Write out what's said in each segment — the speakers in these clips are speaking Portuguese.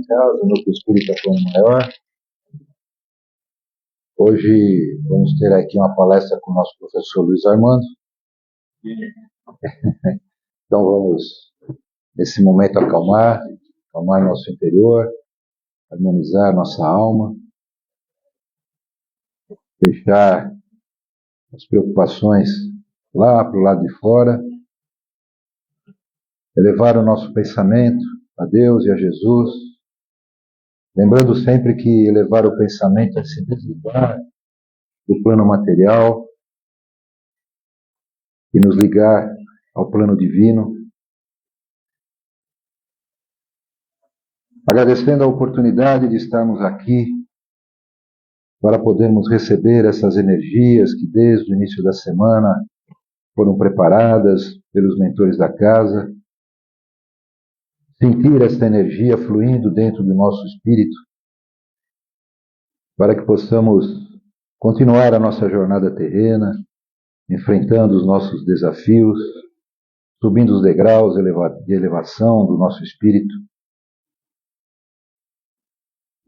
Casa, no Espírito Plano Maior. Hoje vamos ter aqui uma palestra com o nosso professor Luiz Armando. Então vamos, nesse momento, acalmar nosso interior, harmonizar nossa alma, deixar as preocupações lá para o lado de fora, elevar o nosso pensamento a Deus e a Jesus, lembrando sempre que elevar o pensamento é se desligar do plano material e nos ligar ao plano divino, agradecendo a oportunidade de estarmos aqui para podermos receber essas energias que desde o início da semana foram preparadas pelos mentores da casa, sentir essa energia fluindo dentro do nosso espírito, para que possamos continuar a nossa jornada terrena, enfrentando os nossos desafios, subindo os degraus de elevação do nosso espírito.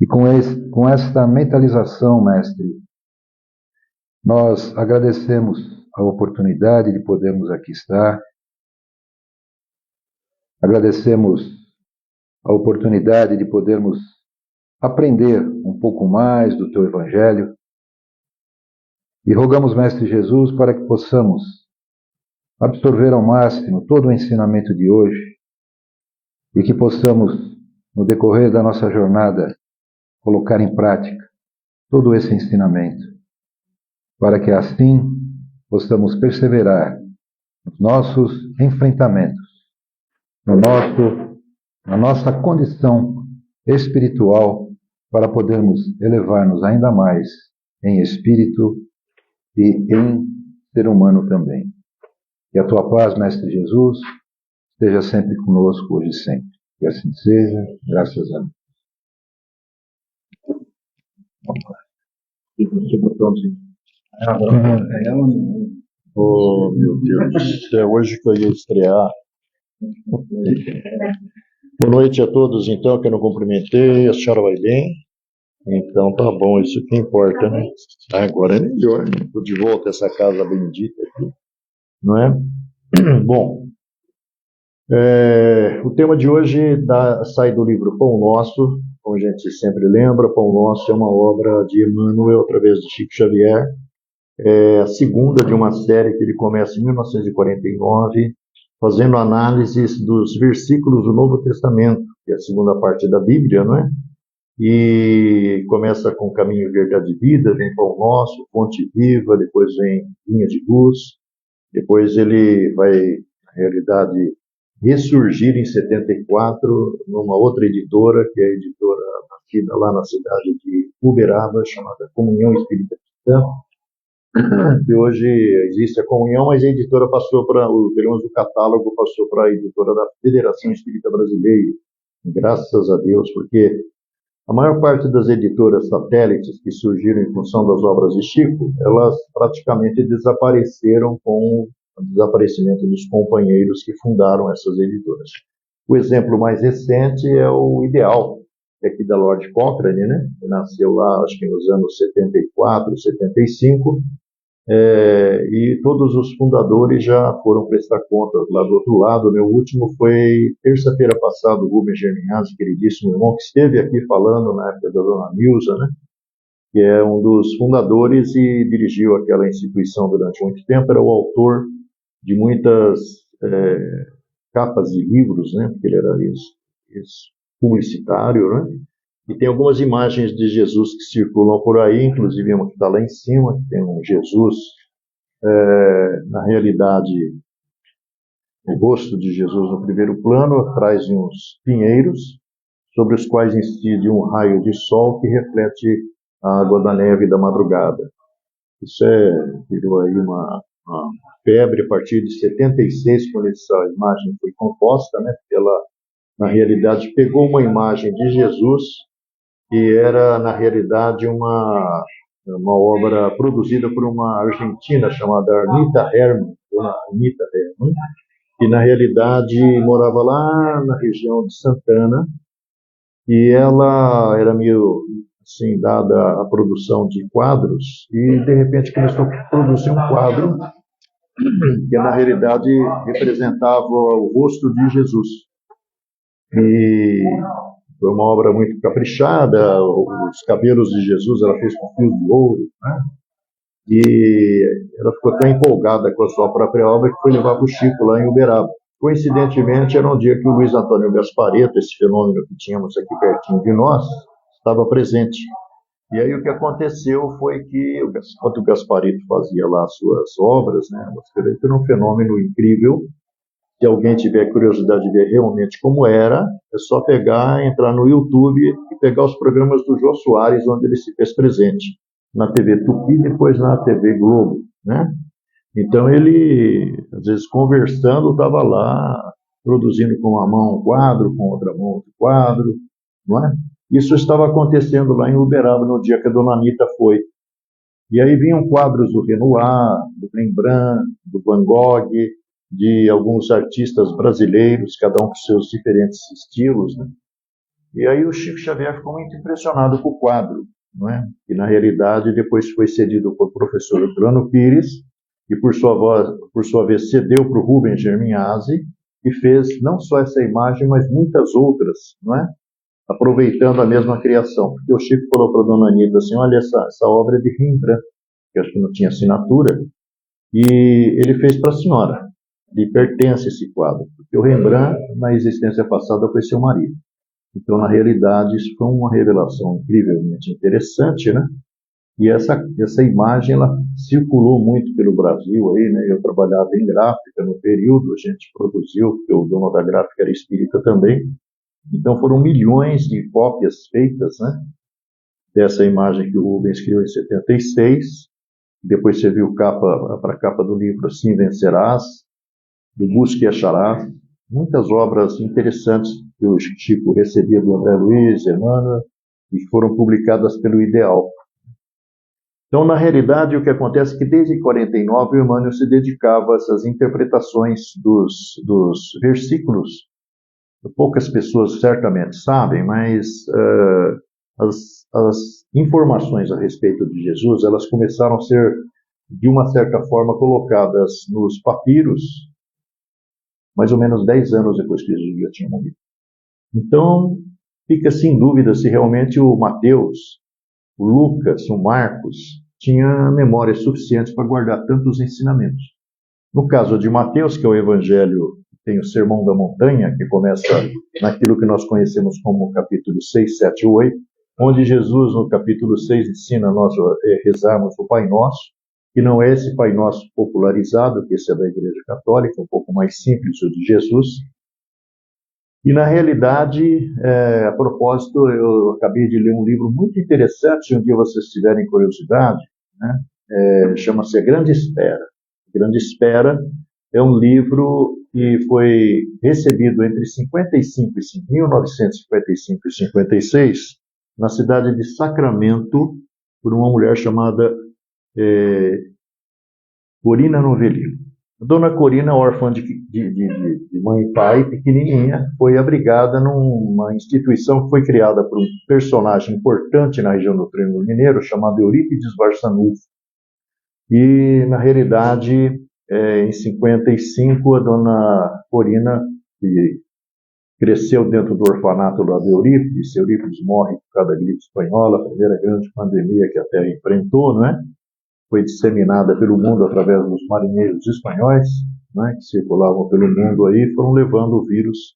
E com esta mentalização, mestre, nós agradecemos a oportunidade de podermos aqui estar, agradecemos a oportunidade de podermos aprender um pouco mais do Teu Evangelho e rogamos, Mestre Jesus, para que possamos absorver ao máximo todo o ensinamento de hoje e que possamos, no decorrer da nossa jornada, colocar em prática todo esse ensinamento, para que assim possamos perseverar nos nossos enfrentamentos, na nossa condição espiritual, para podermos elevar-nos ainda mais em espírito e em ser humano também. Que a Tua paz, Mestre Jesus, esteja sempre conosco, hoje e sempre. Que assim seja, graças a Deus. Oh, meu Deus, é hoje que eu ia estrear. Boa noite a todos, então, que eu não cumprimentei. A senhora vai bem? Então tá bom, isso que importa, né? Agora é melhor, né? Estou de volta a essa casa bendita aqui, não é? Bom, o tema de hoje sai do livro Pão Nosso, como a gente sempre lembra. Pão Nosso é uma obra de Emmanuel através de Chico Xavier. É a segunda de uma série que ele começa em 1949, fazendo análises dos versículos do Novo Testamento, que é a segunda parte da Bíblia, não é? E começa com Caminho, Verdade e Vida, vem Pão Nosso, Fonte Viva, depois vem Linha de Luz, depois ele vai, na realidade, ressurgir em 74 numa outra editora, que é a editora nascida lá na cidade de Uberaba, chamada Comunhão Espírita Cristã, que hoje existe a Comunhão, mas a editora passou pelo menos o catálogo passou para a editora da Federação Espírita Brasileira, graças a Deus, porque a maior parte das editoras satélites que surgiram em função das obras de Chico, elas praticamente desapareceram com o desaparecimento dos companheiros que fundaram essas editoras. O exemplo mais recente é o Ideal, que é aqui da Lord Cochrane, né? Que nasceu lá, acho que nos anos 74, 75, e todos os fundadores já foram prestar contas lá do outro lado. Meu último foi terça-feira passada, o Rubens Germinazzi, queridíssimo irmão, que esteve aqui falando na época da Dona Nilza, né? Que é um dos fundadores e dirigiu aquela instituição durante muito tempo, era o autor de muitas capas de livros, né? Porque ele era publicitário, né? E tem algumas imagens de Jesus que circulam por aí, inclusive uma que está lá em cima, que tem um Jesus, na realidade, o rosto de Jesus no primeiro plano, atrás de uns pinheiros, sobre os quais incide um raio de sol que reflete a água da neve da madrugada. Isso virou aí uma febre a partir de 76, quando essa imagem foi composta, né? Ela, na realidade, pegou uma imagem de Jesus, que era, na realidade, uma obra produzida por uma argentina chamada Armita Herman. dona Anita Herman, que na realidade morava lá na região de Santana, e ela era meio assim, dada a produção de quadros, e de repente começou a produzir um quadro que na realidade representava o rosto de Jesus. E foi uma obra muito caprichada, os cabelos de Jesus ela fez com fios de ouro, né? E ela ficou tão empolgada com a sua própria obra que foi levar para o Chico lá em Uberaba. Coincidentemente, era um dia que o Luiz Antônio Gasparetto, esse fenômeno que tínhamos aqui pertinho de nós, estava presente. E aí o que aconteceu foi que, enquanto o Gasparetto fazia lá as suas obras, né, era um fenômeno incrível. Se alguém tiver curiosidade de ver realmente como era, é só pegar, entrar no YouTube e pegar os programas do Jô Soares, onde ele se fez presente, na TV Tupi e depois na TV Globo, né? Então ele, às vezes conversando, estava lá, produzindo com uma mão um quadro, com outra mão outro quadro, não é? Isso estava acontecendo lá em Uberaba, no dia que a dona Anita foi. E aí vinham quadros do Renoir, do Rembrandt, do Van Gogh, de alguns artistas brasileiros, cada um com seus diferentes estilos, né? E aí o Chico Xavier ficou muito impressionado com o quadro, não é? Que na realidade depois foi cedido por professor Plano Pires, e por sua vez cedeu para o Rubens Germinazzi, que fez não só essa imagem, mas muitas outras, não é? Aproveitando a mesma criação. Porque o Chico falou para a dona Anita assim, olha, essa obra é de Rembrandt, que acho que não tinha assinatura, e ele fez para a senhora. Lhe pertence esse quadro, porque o Rembrandt, na existência passada, foi seu marido. Então, na realidade, isso foi uma revelação incrivelmente interessante, né? E essa imagem, ela circulou muito pelo Brasil aí, né? Eu trabalhava em gráfica no período, a gente produziu, porque o dono da gráfica era espírita também. Então, foram milhões de cópias feitas, né? Dessa imagem que o Rubens criou em 76. Depois você viu para a capa do livro Assim Vencerás, do Busque e Acharás, muitas obras interessantes que o Chico recebia do André Luiz, Emmanuel, e que foram publicadas pelo Ideal. Então, na realidade, o que acontece é que desde 49 o Emmanuel se dedicava a essas interpretações dos versículos. Poucas pessoas certamente sabem, mas as informações a respeito de Jesus, elas começaram a ser, de uma certa forma, colocadas nos papiros, mais ou menos 10 anos depois que Jesus já tinha morrido. Então, fica-se em dúvida se realmente o Mateus, o Lucas, o Marcos, tinha memória suficiente para guardar tantos ensinamentos. No caso de Mateus, que é o Evangelho, tem o Sermão da Montanha, que começa naquilo que nós conhecemos como capítulo 6, 7 e 8, onde Jesus, no capítulo 6, ensina nós rezarmos o Pai Nosso, que não é esse Pai Nosso popularizado, que esse é da Igreja Católica, um pouco mais simples, o de Jesus. E, na realidade, a propósito, eu acabei de ler um livro muito interessante, se um dia vocês tiverem curiosidade, né? Chama-se A Grande Espera. A Grande Espera é um livro que foi recebido entre 1955 e 56, na cidade de Sacramento, por uma mulher chamada Corina Novelino. A dona Corina, órfã de mãe e pai, pequenininha, foi abrigada numa instituição que foi criada por um personagem importante na região do Triângulo Mineiro, chamado Eurípides Barçanufo. E, na realidade, em 55, a dona Corina, que cresceu dentro do orfanato lá de Eurípides morre por causa da gripe espanhola, a primeira grande pandemia que a Terra enfrentou, não é? Foi disseminada pelo mundo através dos marinheiros espanhóis, né, que circulavam pelo mundo aí, foram levando o vírus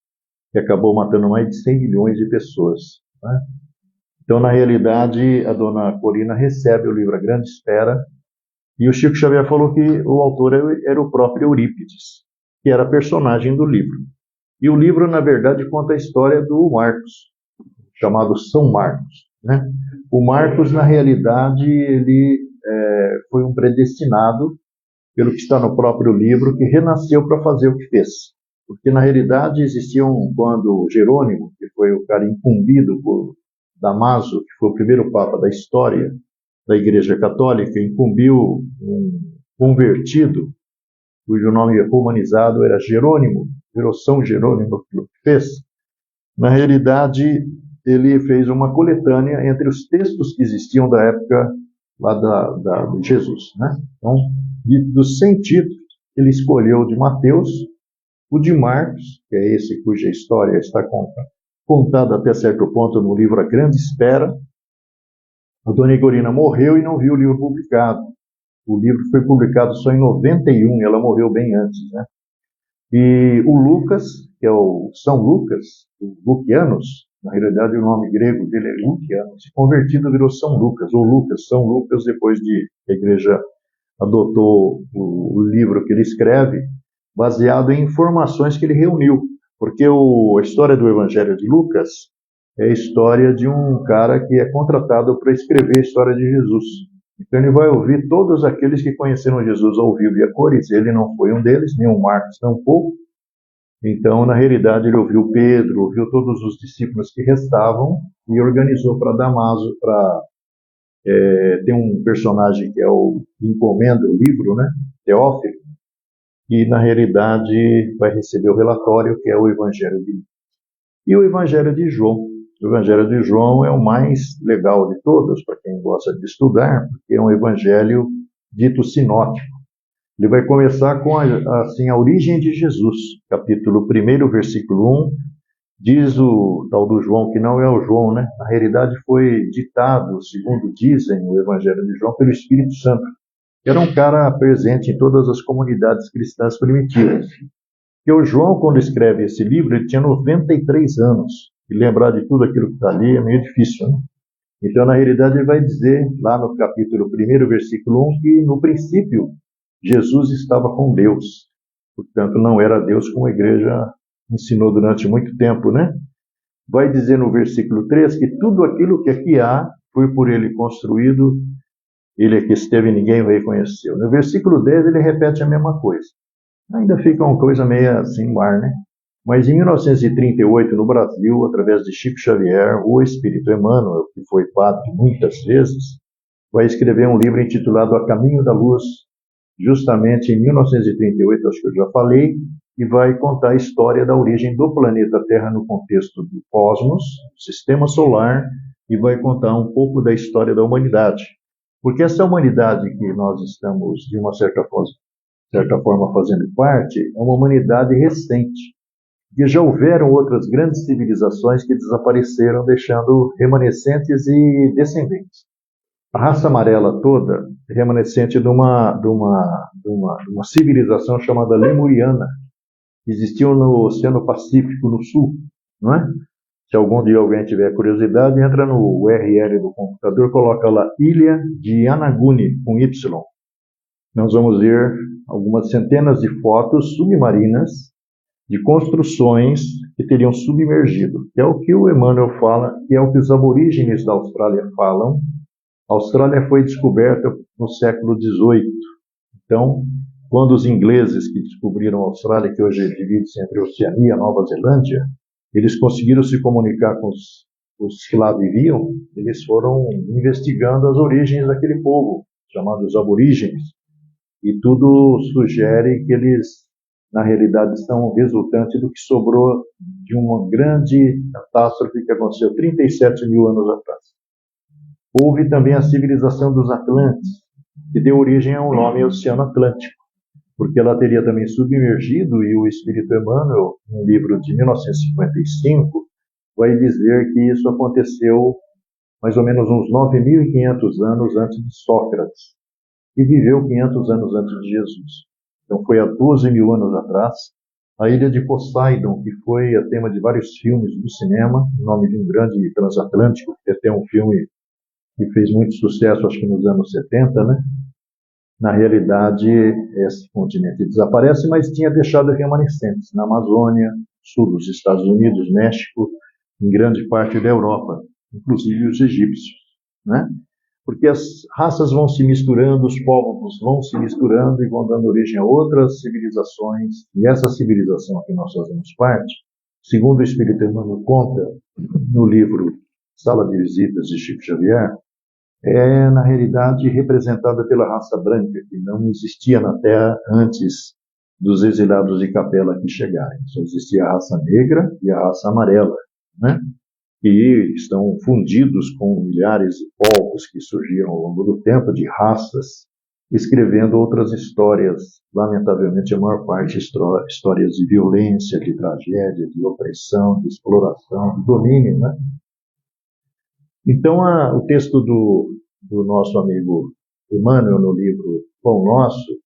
que acabou matando mais de 100 milhões de pessoas, né? Então, na realidade, a dona Corina recebe o livro A Grande Espera, e o Chico Xavier falou que o autor era o próprio Eurípides, que era personagem do livro. E o livro, na verdade, conta a história do Marcos, chamado São Marcos, né? O Marcos, na realidade, ele foi um predestinado, pelo que está no próprio livro, que renasceu para fazer o que fez. Porque, na realidade, quando Jerônimo, que foi o cara incumbido por Damaso, que foi o primeiro papa da história da Igreja Católica, incumbiu um convertido, cujo nome romanizado era Jerônimo, virou São Jerônimo que fez. Na realidade, ele fez uma coletânea entre os textos que existiam da época lá de Jesus, né? Então, dos 100 títulos, ele escolheu de Mateus, o de Marcos, que é esse cuja história está contada até certo ponto no livro A Grande Espera. A dona Igorina morreu e não viu o livro publicado. O livro foi publicado só em 91, ela morreu bem antes, né? E o Lucas, que é o São Lucas, o Lucianos, na realidade o nome grego dele é Lucianos, convertido virou São Lucas, ou Lucas, São Lucas, depois de a igreja adotou o livro que ele escreve, baseado em informações que ele reuniu. Porque a história do Evangelho de Lucas é a história de um cara que é contratado para escrever a história de Jesus. Então ele vai ouvir todos aqueles que conheceram Jesus ao vivo e a cores. Ele não foi um deles, nem o Marcos tampouco. Então, na realidade, ele ouviu Pedro, ouviu todos os discípulos que restavam e organizou para Damaso, tem um personagem que é o encomenda o livro, né? Teófilo, e na realidade vai receber o relatório, que é o Evangelho de Lucas. E o Evangelho de João. O Evangelho de João é o mais legal de todos, para quem gosta de estudar, porque é um evangelho dito sinótico. Ele vai começar com a origem de Jesus. Capítulo 1, versículo 1, diz o tal do João, que não é o João, né? Na realidade foi ditado, segundo dizem o Evangelho de João, pelo Espírito Santo. Era um cara presente em todas as comunidades cristãs primitivas. E o João, quando escreve esse livro, ele tinha 93 anos. E lembrar de tudo aquilo que está ali é meio difícil, né? Então, na realidade, ele vai dizer, lá no capítulo 1, versículo 1, que no princípio Jesus estava com Deus. Portanto, não era Deus como a igreja ensinou durante muito tempo, né? Vai dizer no versículo 3 que tudo aquilo que aqui há foi por ele construído, ele é que esteve e ninguém o reconheceu. No versículo 10 ele repete a mesma coisa. Ainda fica uma coisa meio assim no ar, né? Mas em 1938, no Brasil, através de Chico Xavier, o Espírito Emmanuel, que foi padre muitas vezes, vai escrever um livro intitulado A Caminho da Luz, justamente em 1938, acho que eu já falei, e vai contar a história da origem do planeta Terra no contexto do cosmos, do sistema solar, e vai contar um pouco da história da humanidade. Porque essa humanidade que nós estamos, de uma certa forma, fazendo parte, é uma humanidade recente. E já houveram outras grandes civilizações que desapareceram, deixando remanescentes e descendentes. A raça amarela toda é remanescente de uma civilização chamada Lemuriana, que existiu no Oceano Pacífico, no sul, não é? Se algum dia alguém tiver curiosidade, entra no URL do computador, coloca lá Ilha de Anaguni, com Y. Nós vamos ver algumas centenas de fotos submarinas de construções que teriam submergido. É o que o Emmanuel fala, que é o que os aborígenes da Austrália falam. A Austrália foi descoberta no século XVIII. Então, quando os ingleses que descobriram a Austrália, que hoje divide-se entre Oceania e Nova Zelândia, eles conseguiram se comunicar com os que lá viviam, eles foram investigando as origens daquele povo, chamados aborígenes. E tudo sugere que eles, na realidade, são resultante do que sobrou de uma grande catástrofe que aconteceu 37 mil anos atrás. Houve também a civilização dos Atlantes, que deu origem ao nome Oceano Atlântico, porque ela teria também submergido, e o Espírito Emmanuel, no livro de 1955, vai dizer que isso aconteceu mais ou menos uns 9.500 anos antes de Sócrates, e viveu 500 anos antes de Jesus. Então foi há 12 mil anos atrás. A ilha de Poseidon, que foi a tema de vários filmes do cinema, o nome de um grande transatlântico, que até um filme que fez muito sucesso, acho que nos anos 70, né? Na realidade, esse continente desaparece, mas tinha deixado remanescentes na Amazônia, sul dos Estados Unidos, México, em grande parte da Europa, inclusive os egípcios, né? Porque as raças vão se misturando, os povos vão se misturando e vão dando origem a outras civilizações. E essa civilização a que nós fazemos parte, segundo o Espírito Emmanuel conta no livro Sala de Visitas de Chico Xavier, é, na realidade, representada pela raça branca, que não existia na Terra antes dos exilados de Capela que chegarem. Só existia a raça negra e a raça amarela, né? E estão fundidos com milhares de povos que surgiram ao longo do tempo, de raças, escrevendo outras histórias, lamentavelmente a maior parte histórias de violência, de tragédia, de opressão, de exploração, de domínio, né? Então, o texto do nosso amigo Emmanuel no livro Pão Nosso,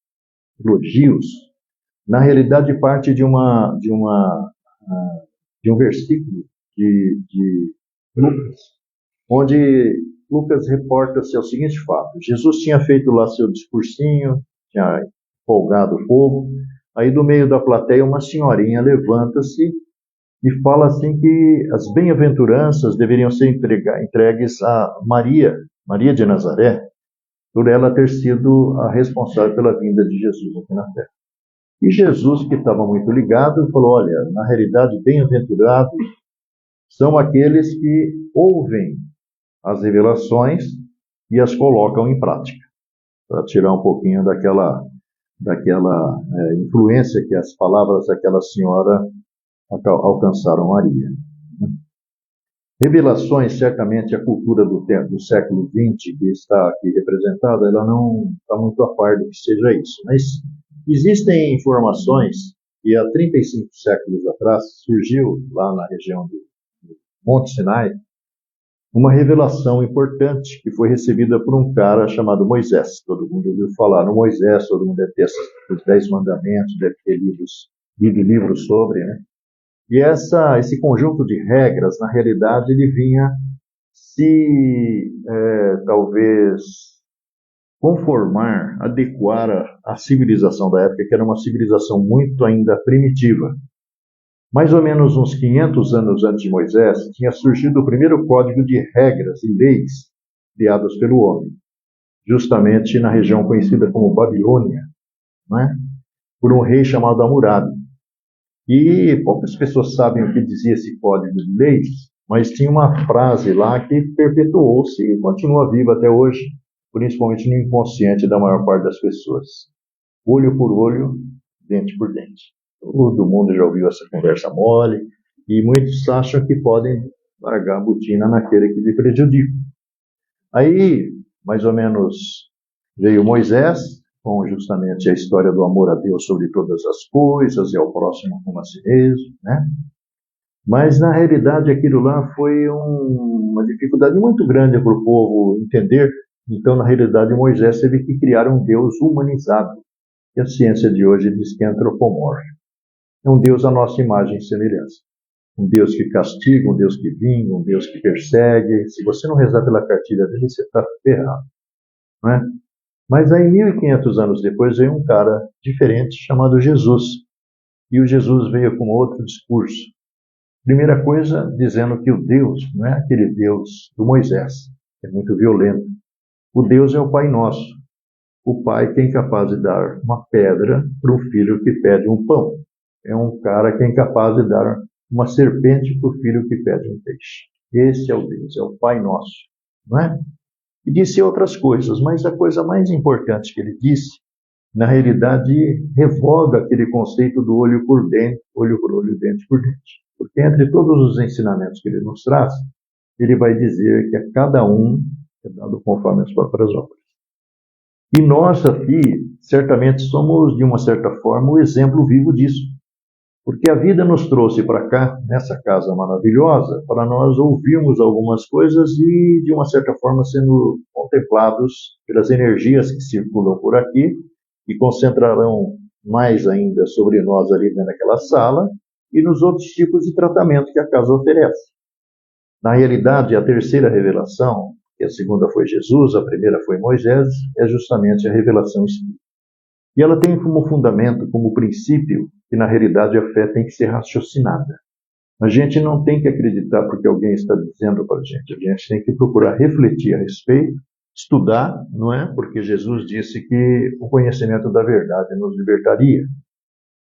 Elogios, na realidade parte de um versículo de Lucas, onde Lucas reporta-se ao seguinte fato: Jesus tinha feito lá seu discursinho, tinha empolgado o povo, aí do meio da plateia uma senhorinha levanta-se e fala assim que as bem-aventuranças deveriam ser entregues a Maria de Nazaré, por ela ter sido a responsável pela vinda de Jesus aqui na Terra. E Jesus, que estava muito ligado, falou: olha, na realidade, bem-aventurados são aqueles que ouvem as revelações e as colocam em prática, para tirar um pouquinho daquela influência que as palavras daquela senhora alcançaram Maria. Revelações, certamente a cultura do século XX que está aqui representada, ela não está muito a par do que seja isso, mas existem informações que há 35 séculos atrás surgiu lá na região do Monte Sinai uma revelação importante que foi recebida por um cara chamado Moisés. Todo mundo ouviu falar no Moisés, todo mundo deve ter os 10 mandamentos, deve ter lido livros sobre, né? E esse conjunto de regras, na realidade, ele vinha se, talvez, conformar, adequar à civilização da época, que era uma civilização muito ainda primitiva. Mais ou menos uns 500 anos antes de Moisés, tinha surgido o primeiro código de regras e leis criados pelo homem, justamente na região conhecida como Babilônia, né? Por um rei chamado Hammurabi. E poucas pessoas sabem o que dizia esse código de leis, mas tinha uma frase lá que perpetuou-se e continua viva até hoje, principalmente no inconsciente da maior parte das pessoas. Olho por olho, dente por dente. Todo mundo já ouviu essa conversa mole, e muitos acham que podem largar a botina naquele que lhe prejudica. Aí, mais ou menos, veio Moisés, com justamente a história do amor a Deus sobre todas as coisas e ao próximo como a si mesmo, né? Mas, na realidade, aquilo lá foi uma dificuldade muito grande para o povo entender. Então, na realidade, Moisés teve que criar um Deus humanizado, que a ciência de hoje diz que é antropomórfico. É um Deus à nossa imagem e semelhança. Um Deus que castiga, um Deus que vinga, um Deus que persegue. Se você não rezar pela cartilha dele, você está ferrado, não é? Mas aí, 1500 anos depois, veio um cara diferente chamado Jesus. E o Jesus veio com outro discurso. Primeira coisa, dizendo que o Deus não é aquele Deus do Moisés, que é muito violento. O Deus é o Pai Nosso. O pai que é incapaz de dar uma pedra para um filho que pede um pão. É um cara que é incapaz de dar uma serpente para o filho que pede um peixe. Esse é o Deus, é o Pai Nosso, não é? E disse outras coisas, mas a coisa mais importante que ele disse, na realidade, revoga aquele conceito do olho por olho, dente por dente. Porque entre todos os ensinamentos que ele nos traz, ele vai dizer que a cada um é dado conforme as próprias obras. E nós aqui, certamente, somos, de uma certa forma, o exemplo vivo disso. Porque a vida nos trouxe para cá, nessa casa maravilhosa, para nós ouvirmos algumas coisas e, de uma certa forma, sendo contemplados pelas energias que circulam por aqui e concentrarão mais ainda sobre nós ali dentro daquela sala e nos outros tipos de tratamento que a casa oferece. Na realidade, a terceira revelação, que a segunda foi Jesus, a primeira foi Moisés, é justamente a revelação espírita. E ela tem como fundamento, como princípio, que na realidade a fé tem que ser raciocinada. A gente não tem que acreditar porque alguém está dizendo para a gente tem que procurar refletir a respeito, estudar, não é? Porque Jesus disse que o conhecimento da verdade nos libertaria.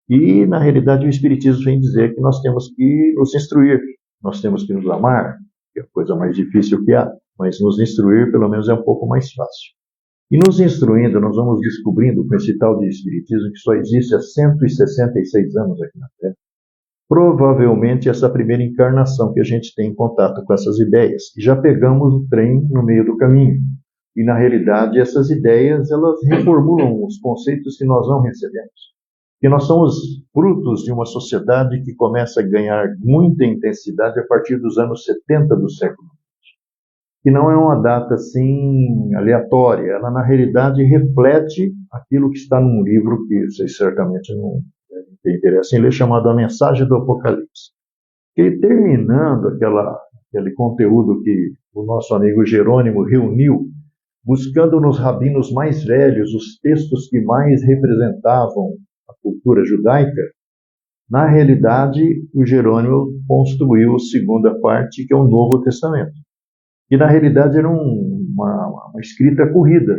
E na realidade o Espiritismo vem dizer que nós temos que nos instruir, nós temos que nos amar, que é a coisa mais difícil que há, mas nos instruir pelo menos é um pouco mais fácil. E nos instruindo, nós vamos descobrindo com esse tal de Espiritismo que só existe há 166 anos aqui na Terra. Provavelmente essa primeira encarnação que a gente tem em contato com essas ideias. E já pegamos o trem no meio do caminho. E na realidade essas ideias, elas reformulam os conceitos que nós não recebemos. Porque nós somos frutos de uma sociedade que começa a ganhar muita intensidade a partir dos anos 70 do século. Que não é uma data assim aleatória, ela na realidade reflete aquilo que está num livro que vocês certamente não têm interesse em ler, chamado A Mensagem do Apocalipse. E terminando aquele conteúdo que o nosso amigo Jerônimo reuniu, buscando nos rabinos mais velhos os textos que mais representavam a cultura judaica, na realidade o Jerônimo construiu a segunda parte, que é o Novo Testamento. E na realidade era uma escrita corrida.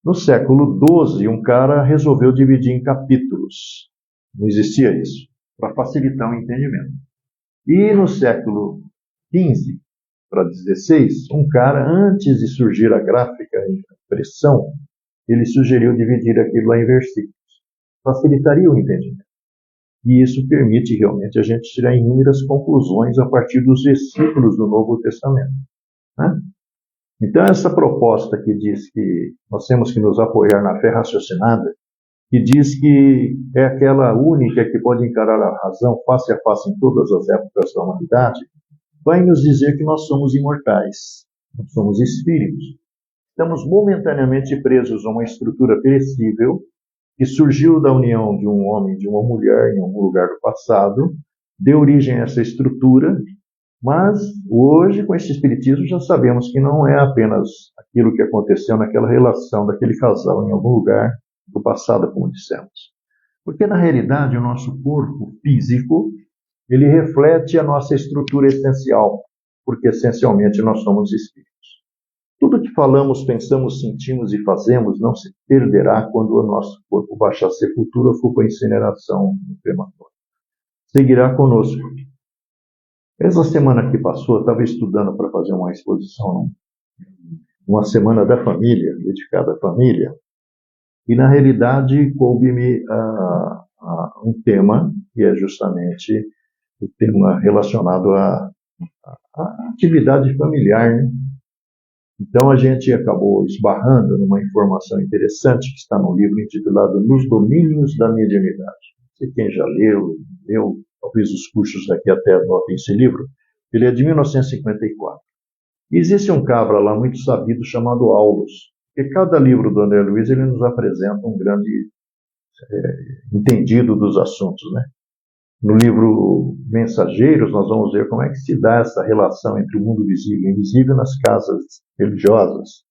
No século XII, um cara resolveu dividir em capítulos. Não existia isso, para facilitar o entendimento. E no século XV para XVI, um cara, antes de surgir a gráfica e a impressão, ele sugeriu dividir aquilo lá em versículos. Facilitaria o entendimento. E isso permite realmente a gente tirar inúmeras conclusões a partir dos versículos do Novo Testamento. Então, essa proposta que diz que nós temos que nos apoiar na fé raciocinada, que diz que é aquela única que pode encarar a razão face a face em todas as épocas da humanidade, vai nos dizer que nós somos imortais, nós somos espíritos. Estamos momentaneamente presos a uma estrutura perecível que surgiu da união de um homem e de uma mulher em algum lugar do passado, deu origem a essa estrutura. Mas hoje, com esse espiritismo, já sabemos que não é apenas aquilo que aconteceu naquela relação daquele casal em algum lugar do passado, como dissemos. Porque, na realidade, o nosso corpo físico, ele reflete a nossa estrutura essencial, porque, essencialmente, nós somos espíritos. Tudo que falamos, pensamos, sentimos e fazemos não se perderá quando o nosso corpo baixar a sepultura ou for para a incineração no crematório. Seguirá conosco. Essa semana que passou, eu estava estudando para fazer uma exposição, uma semana da família, dedicada à família, e na realidade coube-me um tema, que é justamente o tema relacionado à atividade familiar, né? Então a gente acabou esbarrando numa informação interessante que está no livro intitulado Nos Domínios da Mediunidade. Não sei quem já leu, talvez os cursos daqui até anotem esse livro. Ele é de 1954. E existe um cabra lá muito sabido chamado Aulus, que cada livro do André Luiz ele nos apresenta um grande entendido dos assuntos, né? No livro Mensageiros, nós vamos ver como é que se dá essa relação entre o mundo visível e invisível nas casas religiosas.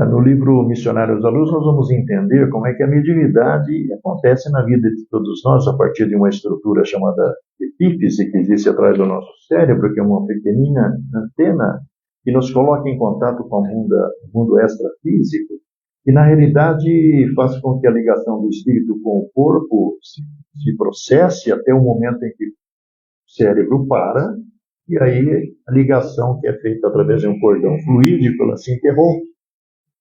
No livro Missionários à Luz, nós vamos entender como é que a mediunidade acontece na vida de todos nós a partir de uma estrutura chamada epífise, que existe atrás do nosso cérebro, que é uma pequenina antena que nos coloca em contato com o mundo extrafísico, e na realidade faz com que a ligação do espírito com o corpo se processe até o momento em que o cérebro para, e aí a ligação que é feita através de um cordão fluídico, ela se interrompe.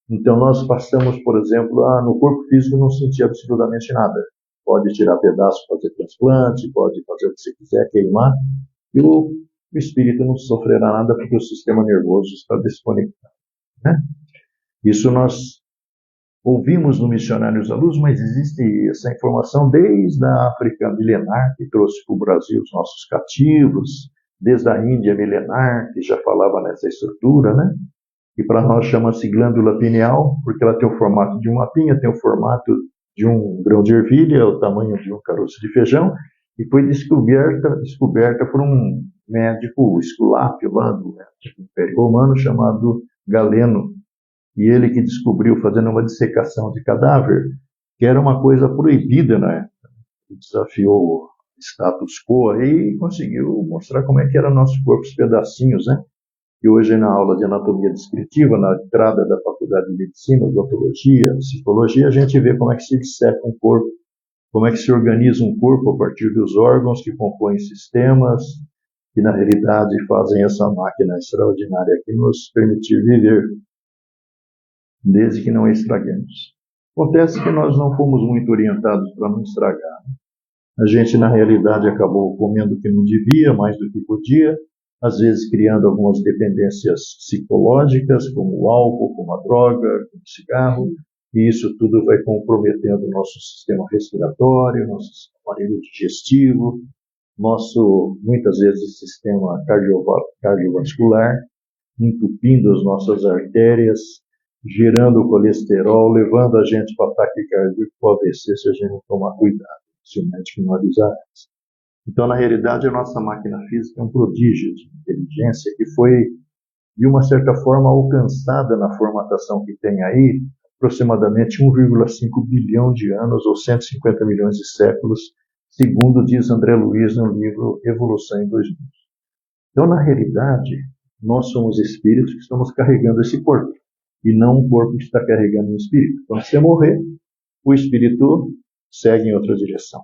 Então nós passamos, por exemplo, no corpo físico não sentir absolutamente nada. Pode tirar pedaço, fazer transplante, pode fazer o que você quiser, queimar, e o espírito não sofrerá nada porque o sistema nervoso está desconectado, né? Isso nós ouvimos no Missionários à Luz, mas existe essa informação desde a África milenar, que trouxe para o Brasil os nossos cativos, desde a Índia milenar, que já falava nessa estrutura, né? E para nós chama-se glândula pineal, porque ela tem o formato de uma pinha, tem o formato de um grão de ervilha, o tamanho de um caroço de feijão, e foi descoberta por um médico esculápio lá do Império Romano, chamado Galeno. E ele que descobriu, fazendo uma dissecação de cadáver, que era uma coisa proibida, né? Desafiou o status quo e conseguiu mostrar como é que era nosso corpo, os pedacinhos, né? E hoje, na aula de anatomia descritiva, na entrada da faculdade de medicina, odontologia, psicologia, a gente vê como é que se disseca um corpo, como é que se organiza um corpo a partir dos órgãos que compõem sistemas, que na realidade fazem essa máquina extraordinária que nos permitir viver. desde que não estraguemos. Acontece que nós não fomos muito orientados para não estragar. A gente, na realidade, acabou comendo o que não devia, mais do que podia, às vezes criando algumas dependências psicológicas, como o álcool, como a droga, como o cigarro, e isso tudo vai comprometendo o nosso sistema respiratório, nosso aparelho digestivo, nosso, muitas vezes, sistema cardiovascular, entupindo as nossas artérias, gerando colesterol, levando a gente para ataque cardíaco ou AVC se a gente não tomar cuidado, se o médico não avisar antes. Então, na realidade, a nossa máquina física é um prodígio de inteligência que foi, de uma certa forma, alcançada na formatação que tem aí, aproximadamente 1,5 bilhão de anos ou 150 milhões de séculos, segundo diz André Luiz no livro Evolução em 2 Mundos. Então, na realidade, nós somos espíritos que estamos carregando esse corpo, e não um corpo que está carregando um espírito. Quando você morrer, o espírito segue em outra direção.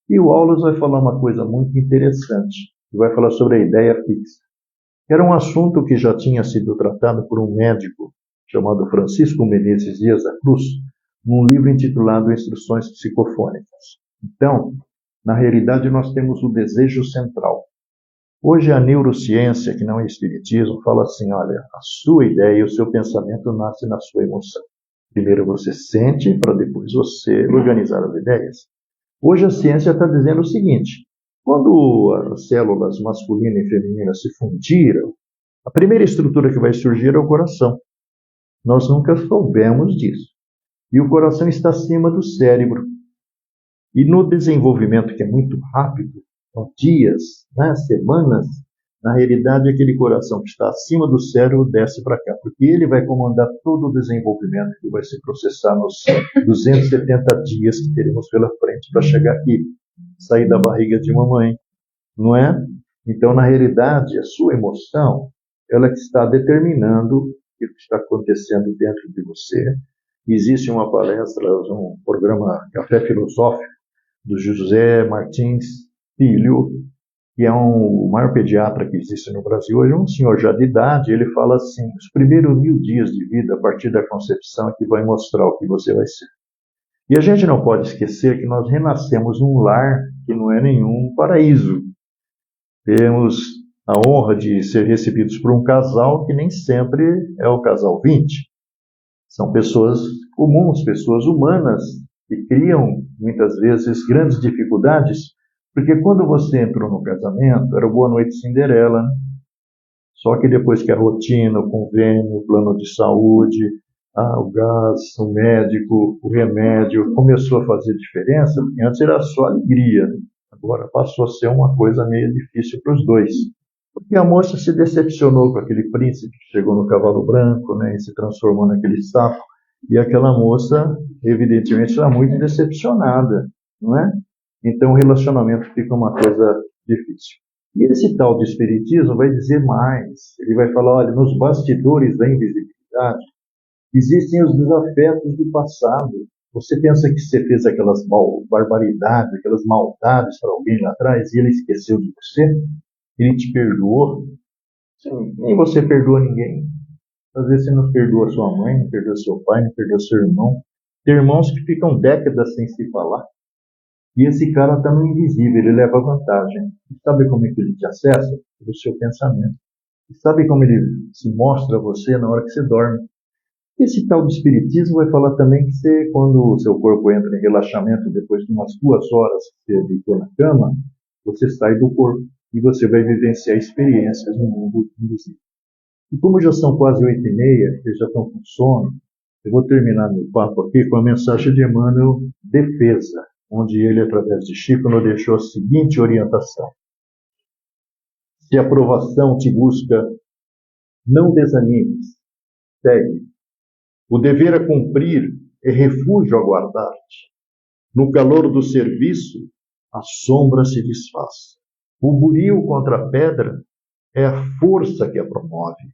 E o Aulus vai falar uma coisa muito interessante, ele vai falar sobre a ideia fixa. Era um assunto que já tinha sido tratado por um médico chamado Francisco Menezes Dias da Cruz, num livro intitulado Instruções Psicofônicas. Então, na realidade, nós temos o desejo central. Hoje a neurociência, que não é espiritismo, fala assim, olha, a sua ideia e o seu pensamento nascem na sua emoção. Primeiro você sente, para depois você organizar as ideias. Hoje a ciência está dizendo o seguinte, quando as células masculina e feminina se fundiram, a primeira estrutura que vai surgir é o coração. Nós nunca soubemos disso. E o coração está acima do cérebro. E no desenvolvimento, que é muito rápido, são dias, né, semanas, na realidade aquele coração que está acima do cérebro desce para cá, porque ele vai comandar todo o desenvolvimento que vai se processar nos 270 dias que teremos pela frente para chegar aqui, sair da barriga de mamãe, não é? Então, na realidade, a sua emoção, ela que está determinando o que está acontecendo dentro de você. Existe uma palestra, um programa Café Filosófico, do José Martins Filho, que é o maior pediatra que existe no Brasil hoje, um senhor já de idade, ele fala assim, os primeiros 1000 dias de vida, a partir da concepção, é que vai mostrar o que você vai ser. E a gente não pode esquecer que nós renascemos num lar que não é nenhum paraíso. Temos a honra de ser recebidos por um casal que nem sempre é o casal 20. São pessoas comuns, pessoas humanas, que criam, muitas vezes, grandes dificuldades, porque quando você entrou no casamento, era Boa Noite Cinderela, né? Só que depois que a rotina, o convênio, o plano de saúde, o gás, o médico, o remédio, começou a fazer diferença, porque antes era só alegria, né? Agora passou a ser uma coisa meio difícil para os dois. Porque a moça se decepcionou com aquele príncipe que chegou no cavalo branco, né, e se transformou naquele sapo. E aquela moça, evidentemente, está muito decepcionada, não é? Então o relacionamento fica uma coisa difícil. E esse tal de espiritismo vai dizer mais. Ele vai falar, olha, nos bastidores da invisibilidade existem os desafetos do passado. Você pensa que você fez aquelas barbaridades, aquelas maldades para alguém lá atrás e ele esqueceu de você? Ele te perdoou? Nem você perdoa ninguém. Às vezes você não perdoa sua mãe, não perdoa seu pai, não perdoa seu irmão. Tem irmãos que ficam décadas sem se falar. E esse cara está no invisível, ele leva vantagem. E sabe como é que ele te acessa? Pelo seu pensamento. E sabe como ele se mostra a você na hora que você dorme? Esse tal de espiritismo vai falar também que você, quando o seu corpo entra em relaxamento, depois de umas 2 horas que você deitou na cama, você sai do corpo e você vai vivenciar experiências no mundo invisível. E como já são quase 8h30, vocês já estão com sono, eu vou terminar meu papo aqui com a mensagem de Emmanuel Defesa, onde ele, através de Chico, nos deixou a seguinte orientação. Se a aprovação te busca, não desanimes, segue. O dever a cumprir é refúgio a guardar-te. No calor do serviço, a sombra se desfaz. O buril contra a pedra é a força que a promove.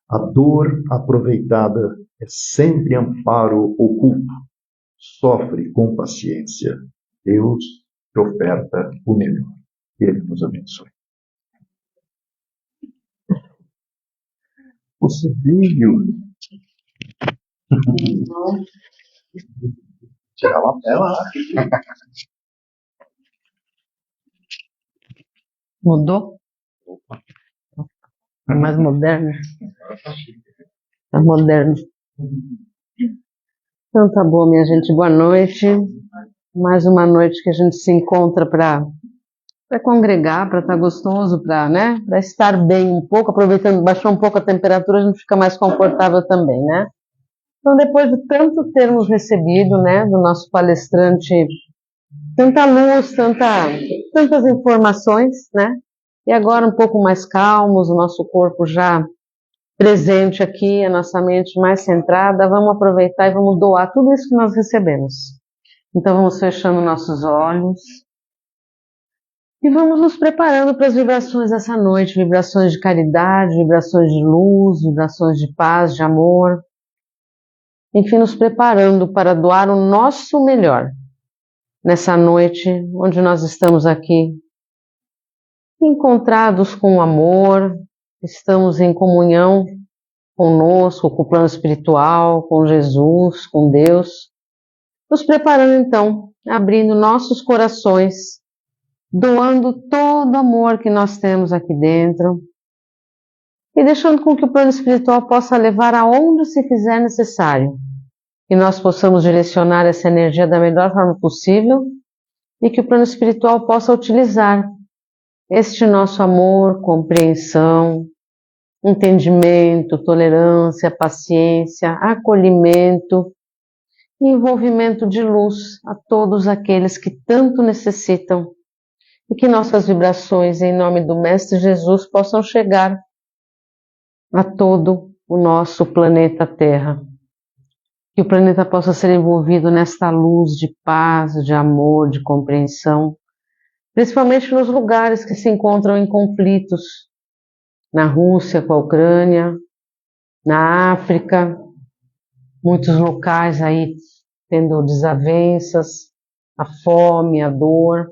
A dor aproveitada é sempre amparo oculto. Sofre com paciência. Deus te oferta o melhor. Que Ele nos abençoe. Você veio Tirar uma tela lá. Mudou? É mais moderno. É moderno. Então tá bom, minha gente. Boa noite. Mais uma noite que a gente se encontra para congregar, para estar gostoso, para estar bem um pouco, aproveitando, baixou um pouco a temperatura, a gente fica mais confortável também, né? Então, depois de tanto termos recebido, né, do nosso palestrante, tanta luz, tantas informações, né? E agora um pouco mais calmos, o nosso corpo já presente aqui, a nossa mente mais centrada, vamos aproveitar e vamos doar tudo isso que nós recebemos. Então vamos fechando nossos olhos e vamos nos preparando para as vibrações dessa noite, vibrações de caridade, vibrações de luz, vibrações de paz, de amor. Enfim, nos preparando para doar o nosso melhor nessa noite onde nós estamos aqui encontrados com o amor, estamos em comunhão conosco, com o plano espiritual, com Jesus, com Deus, nos preparando então, abrindo nossos corações, doando todo o amor que nós temos aqui dentro e deixando com que o plano espiritual possa levar aonde se fizer necessário, que nós possamos direcionar essa energia da melhor forma possível e que o plano espiritual possa utilizar este nosso amor, compreensão, entendimento, tolerância, paciência, acolhimento e envolvimento de luz a todos aqueles que tanto necessitam e que nossas vibrações, em nome do Mestre Jesus, possam chegar a todo o nosso planeta Terra. Que o planeta possa ser envolvido nesta luz de paz, de amor, de compreensão, principalmente nos lugares que se encontram em conflitos, na Rússia com a Ucrânia, na África, muitos locais aí tendo desavenças, a fome, a dor,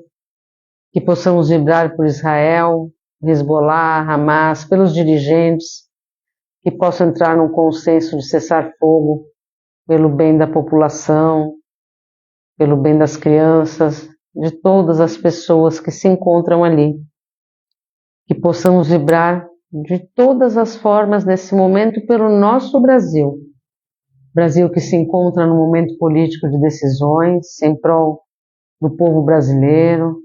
que possamos vibrar por Israel, Hezbollah, Hamas, pelos dirigentes, que possam entrar num consenso de cessar fogo pelo bem da população, pelo bem das crianças, de todas as pessoas que se encontram ali, que possamos vibrar de todas as formas nesse momento pelo nosso Brasil. Brasil que se encontra num momento político de decisões em prol do povo brasileiro,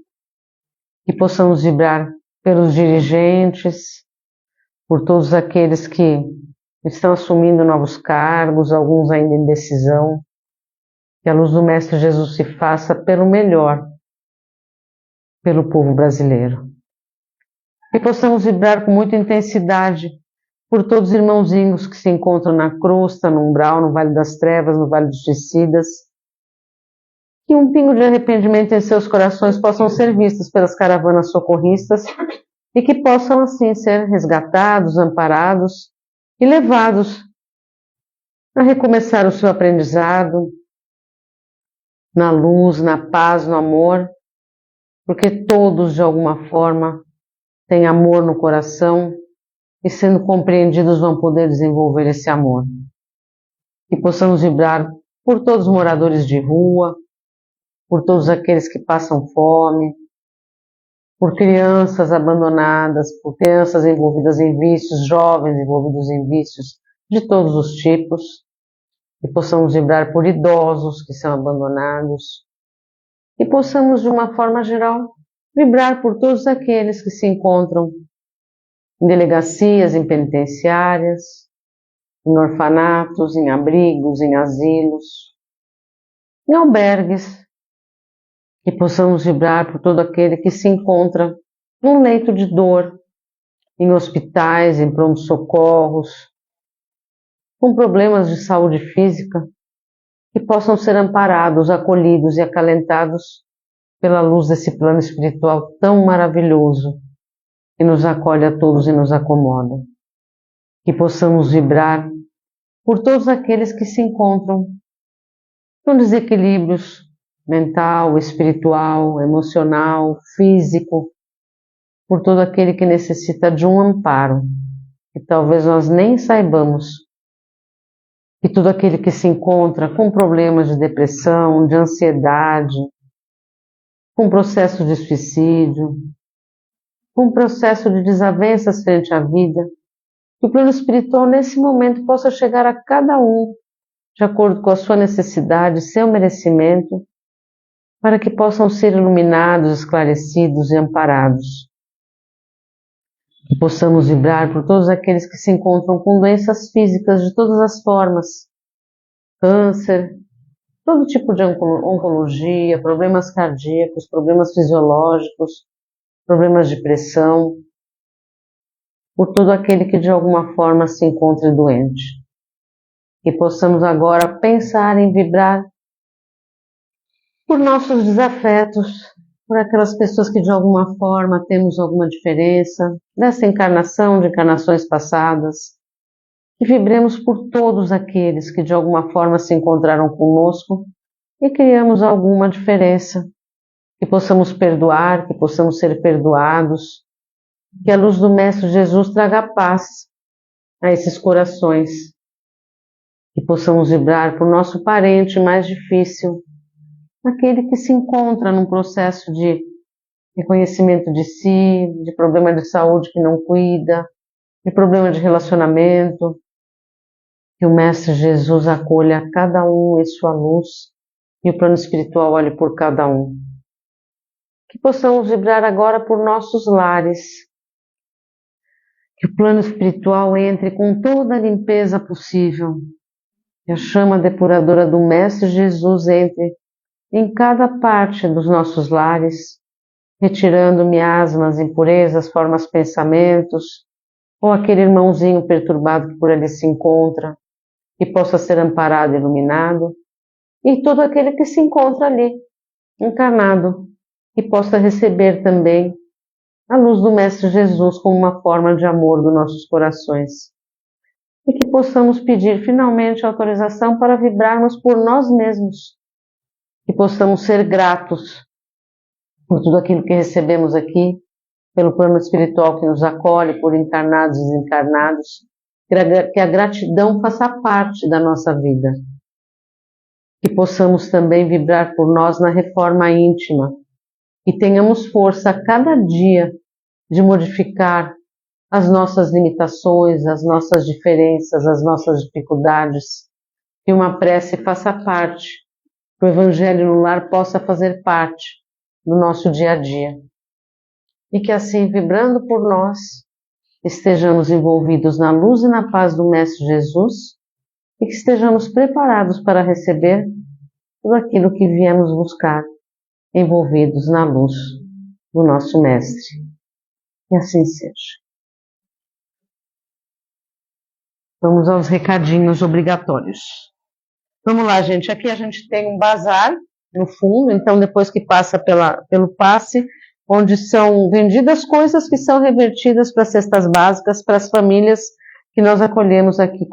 que possamos vibrar pelos dirigentes, por todos aqueles que estão assumindo novos cargos, alguns ainda em decisão, que a luz do Mestre Jesus se faça pelo melhor, pelo povo brasileiro. Que possamos vibrar com muita intensidade por todos os irmãozinhos que se encontram na crosta, no umbral, no Vale das Trevas, no Vale dos Suicidas. Que um pingo de arrependimento em seus corações possam ser vistos pelas caravanas socorristas e que possam assim ser resgatados, amparados e levados a recomeçar o seu aprendizado na luz, na paz, no amor, porque todos de alguma forma têm amor no coração e sendo compreendidos vão poder desenvolver esse amor. Que possamos vibrar por todos os moradores de rua, por todos aqueles que passam fome, por crianças abandonadas, por crianças envolvidas em vícios, jovens envolvidos em vícios de todos os tipos. Que possamos vibrar por idosos que são abandonados. E possamos, de uma forma geral, vibrar por todos aqueles que se encontram em delegacias, em penitenciárias, em orfanatos, em abrigos, em asilos, em albergues, que possamos vibrar por todo aquele que se encontra num leito de dor, em hospitais, em pronto-socorros, com problemas de saúde física, que possam ser amparados, acolhidos e acalentados pela luz desse plano espiritual tão maravilhoso, que nos acolhe a todos e nos acomoda. Que possamos vibrar por todos aqueles que se encontram com desequilíbrios mental, espiritual, emocional, físico, por todo aquele que necessita de um amparo, que talvez nós nem saibamos E todo aquele que se encontra com problemas de depressão, de ansiedade, com processo de suicídio, com processo de desavenças frente à vida, que o plano espiritual nesse momento possa chegar a cada um, de acordo com a sua necessidade, seu merecimento, para que possam ser iluminados, esclarecidos e amparados. Que possamos vibrar por todos aqueles que se encontram com doenças físicas de todas as formas, câncer, todo tipo de oncologia, problemas cardíacos, problemas fisiológicos, problemas de pressão, por todo aquele que de alguma forma se encontre doente. Que possamos agora pensar em vibrar por nossos desafetos, por aquelas pessoas que de alguma forma temos alguma diferença, dessa encarnação, de encarnações passadas, que vibremos por todos aqueles que de alguma forma se encontraram conosco e criamos alguma diferença, que possamos perdoar, que possamos ser perdoados, que a luz do Mestre Jesus traga paz a esses corações, que possamos vibrar por nosso parente mais difícil, aquele que se encontra num processo de reconhecimento de si, de problema de saúde que não cuida, de problema de relacionamento, que o Mestre Jesus acolha cada um em sua luz e o plano espiritual olhe por cada um. Que possamos vibrar agora por nossos lares, que o plano espiritual entre com toda a limpeza possível, que a chama depuradora do Mestre Jesus entre em cada parte dos nossos lares, retirando miasmas, impurezas, formas, pensamentos, ou aquele irmãozinho perturbado que por ali se encontra, que possa ser amparado e iluminado, e todo aquele que se encontra ali, encarnado, que possa receber também a luz do Mestre Jesus como uma forma de amor dos nossos corações. E que possamos pedir finalmente autorização para vibrarmos por nós mesmos, que possamos ser gratos por tudo aquilo que recebemos aqui, pelo plano espiritual que nos acolhe, por encarnados e desencarnados, que a gratidão faça parte da nossa vida. Que possamos também vibrar por nós na reforma íntima, e tenhamos força a cada dia de modificar as nossas limitações, as nossas diferenças, as nossas dificuldades, que uma prece faça parte, que o Evangelho no lar possa fazer parte do nosso dia a dia. E que assim, vibrando por nós, estejamos envolvidos na luz e na paz do Mestre Jesus e que estejamos preparados para receber tudo aquilo que viemos buscar, envolvidos na luz do nosso Mestre. E assim seja. Vamos aos recadinhos obrigatórios. Vamos lá, gente. Aqui a gente tem um bazar no fundo, então depois que passa pelo passe, onde são vendidas coisas que são revertidas para cestas básicas, para as famílias que nós acolhemos aqui,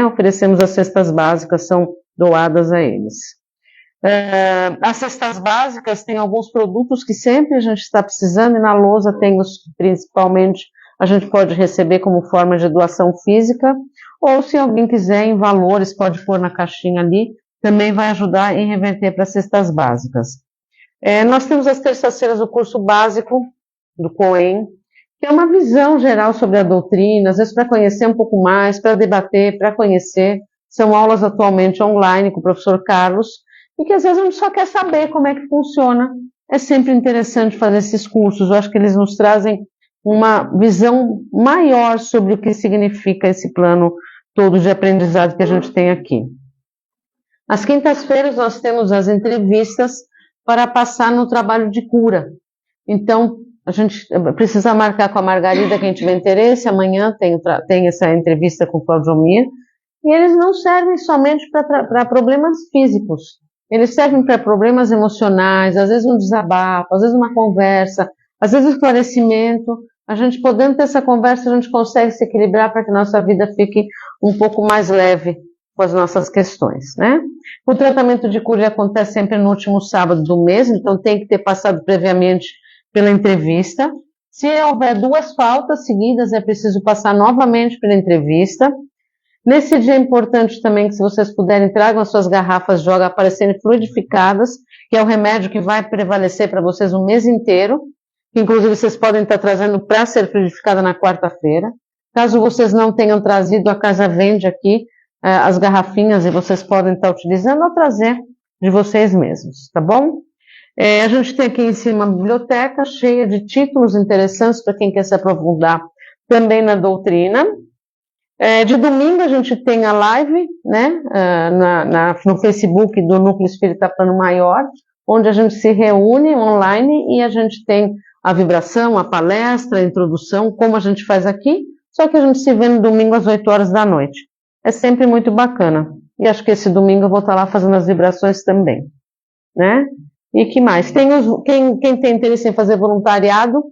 oferecemos as cestas básicas, são doadas a eles. As cestas básicas têm alguns produtos que sempre a gente está precisando, e na lousa tem os que principalmente a gente pode receber como forma de doação física, ou se alguém quiser em valores, pode pôr na caixinha ali, também vai ajudar em reverter para cestas básicas. Nós temos as terças-feiras o curso básico do Cohen, que é uma visão geral sobre a doutrina, às vezes para conhecer um pouco mais, para debater, para conhecer. São aulas atualmente online com o professor Carlos, e que às vezes a gente só quer saber como é que funciona. É sempre interessante fazer esses cursos, eu acho que eles nos trazem uma visão maior sobre o que significa esse plano todo de aprendizado que a gente tem aqui. Às quintas-feiras nós temos as entrevistas para passar no trabalho de cura. Então, a gente precisa marcar com a Margarida quem tiver interesse. Amanhã tem essa entrevista com o Claudiomir. E eles não servem somente para problemas físicos. Eles servem para problemas emocionais, às vezes um desabafo, às vezes uma conversa, às vezes esclarecimento. A gente podendo ter essa conversa, a gente consegue se equilibrar para que nossa vida fique um pouco mais leve com as nossas questões, né? O tratamento de cura acontece sempre no último sábado do mês, então tem que ter passado previamente pela entrevista. Se houver 2 faltas seguidas, é preciso passar novamente pela entrevista. Nesse dia é importante também que, se vocês puderem, tragam as suas garrafas de água aparecerem fluidificadas, que é o remédio que vai prevalecer para vocês o mês inteiro, que inclusive vocês podem estar trazendo para ser fluidificada na quarta-feira. Caso vocês não tenham trazido, a casa vende aqui as garrafinhas e vocês podem estar utilizando ou trazer de vocês mesmos, tá bom? A gente tem aqui em cima uma biblioteca cheia de títulos interessantes para quem quer se aprofundar também na doutrina. De domingo a gente tem a live, né, no Facebook do Núcleo Espírita Plano Maior, onde a gente se reúne online e a gente tem a vibração, a palestra, a introdução, como a gente faz aqui, só que a gente se vê no domingo às 8 horas da noite. É sempre muito bacana. E acho que esse domingo eu vou estar lá fazendo as vibrações também, né? E que mais? Quem tem interesse em fazer voluntariado,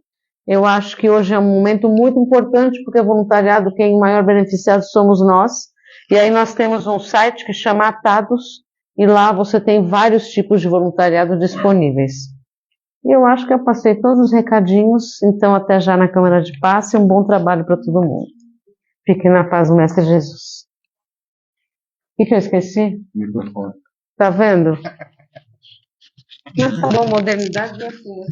eu acho que hoje é um momento muito importante, porque voluntariado, quem maior beneficiado somos nós. E aí nós temos um site que chama Atados, e lá você tem vários tipos de voluntariado disponíveis. E eu acho que eu passei todos os recadinhos, então até já na Câmara de Paz, e um bom trabalho para todo mundo. Fiquem na paz do Mestre Jesus. O que eu esqueci? Microfone. Tá vendo? Nossa, bom, modernidade é assim.